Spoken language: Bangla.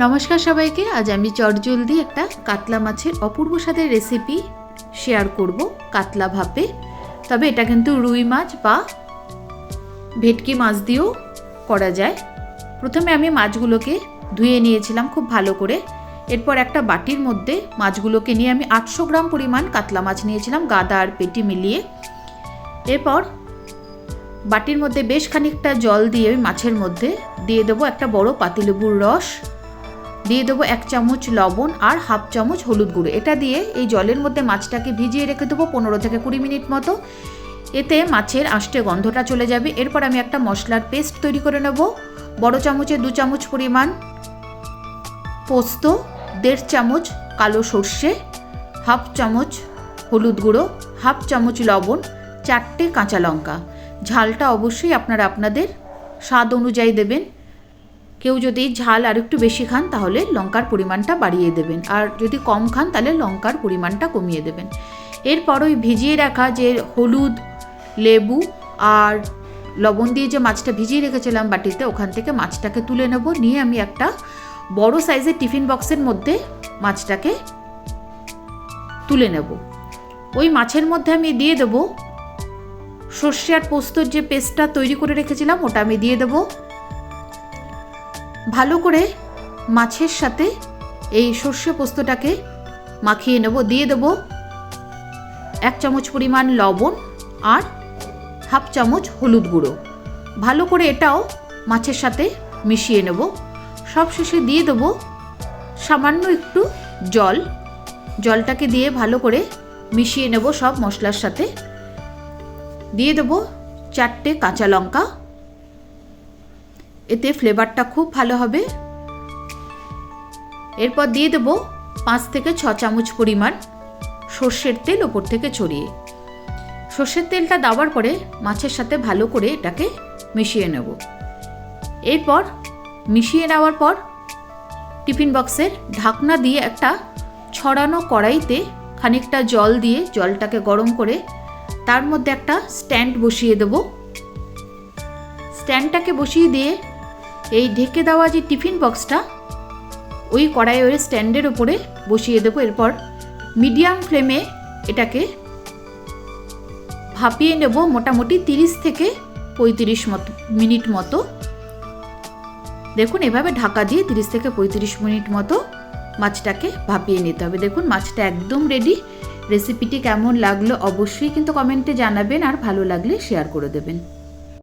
নমস্কার সবাইকে। আজ আমি চটজলদি একটা কাতলা মাছের অপূর্ব স্বাদের রেসিপি শেয়ার করব কাতলা ভাপে। তবে এটা কিন্তু রুই মাছ বা ভেটকি মাছ দিয়েও করা যায়। প্রথমে আমি মাছগুলোকে ধুয়ে নিয়েছিলাম খুব ভালো করে। এরপর একটা বাটির মধ্যে মাছগুলোকে নিয়ে আমি 800 গ্রাম পরিমাণ কাতলা মাছ নিয়েছিলাম, গাদা আর পেটি মিলিয়ে। এরপর বাটির মধ্যে বেশ খানিকটা জল দিয়ে মাছের মধ্যে দিয়ে দেবো একটা বড় পাতিলেবুর রস, দিয়ে দেবো 1 চামচ লবণ আর হাফ চামচ হলুদ গুঁড়ো। এটা দিয়ে এই জলের মধ্যে মাছটাকে ভিজিয়ে রেখে দেবো 15 থেকে 20 মিনিট মতো। এতে মাছের আষ্টে গন্ধটা চলে যাবে। এরপর আমি একটা মশলার পেস্ট তৈরি করে নেব। বড় চামচে 2 চামচ পরিমাণ পোস্ত, 1.5 চামচ কালো সর্ষে, হাফ চামচ হলুদ গুঁড়ো, হাফ চামচ লবণ, 4টে কাঁচা লঙ্কা। ঝালটা অবশ্যই আপনারা আপনাদের স্বাদ অনুযায়ী দেবেন। কেউ যদি ঝাল আর একটু বেশি খান তাহলে লঙ্কার পরিমাণটা বাড়িয়ে দেবেন, আর যদি কম খান তাহলে লঙ্কার পরিমাণটা কমিয়ে দেবেন। এরপর ওই ভিজিয়ে রাখা যে হলুদ, লেবু আর লবণ দিয়ে যে মাছটা ভিজিয়ে রেখেছিলাম বাটিতে, ওখান থেকে মাছটাকে তুলে নেব। নিয়ে আমি একটা বড় সাইজের টিফিন বক্সের মধ্যে মাছটাকে তুলে নেব। ওই মাছের মধ্যে আমি দিয়ে দেব সর্ষে আর পোস্তর যে পেস্টটা তৈরি করে রেখেছিলাম, ওটা আমি দিয়ে দেব। ভালো করে মাছের সাথে এই সর্ষে পোস্তটাকে মাখিয়ে নেব। দিয়ে দেব 1 চামচ পরিমাণ লবণ আর হাফ চামচ হলুদ গুঁড়ো। ভালো করে এটাও মাছের সাথে মিশিয়ে নেব। সব শেষে দিয়ে দেব সামান্য একটু জল। জলটাকে দিয়ে ভালো করে মিশিয়ে নেব সব মশলার সাথে। দিয়ে দেব 4টে কাঁচা লঙ্কা, এতে ফ্লেভারটা খুব ভালো হবে। এরপর দিয়ে দেব 5 থেকে 6 চামচ পরিমাণ সর্ষের তেল ওপর থেকে ছড়িয়ে। সর্ষের তেলটা দেওয়ার পরে মাছের সাথে ভালো করে এটাকে মিশিয়ে নেব। এরপর মিশিয়ে নেওয়ার পর টিফিন বক্সের ঢাকনা দিয়ে একটা ছড়ানো কড়াইতে খানিকটা জল দিয়ে জলটাকে গরম করে তার মধ্যে একটা স্ট্যান্ড বসিয়ে দেব। স্ট্যান্ডটাকে বসিয়ে দিয়ে এই ঢেকে দেওয়া যে টিফিন বক্সটা ওই কড়াইয়ের স্ট্যান্ডের উপরে বসিয়ে দেবো। এরপর মিডিয়াম ফ্লেমে এটাকে ভাপিয়ে নেব মোটামুটি 30 থেকে 35 মিনিট মতো। দেখুন এভাবে ঢাকা দিয়ে 30 থেকে 35 মিনিট মতো মাছটাকে ভাপিয়ে নিতে হবে। দেখুন মাছটা একদম রেডি। রেসিপিটি কেমন লাগলো অবশ্যই কিন্তু কমেন্টে জানাবেন, আর ভালো লাগলে শেয়ার করে দেবেন।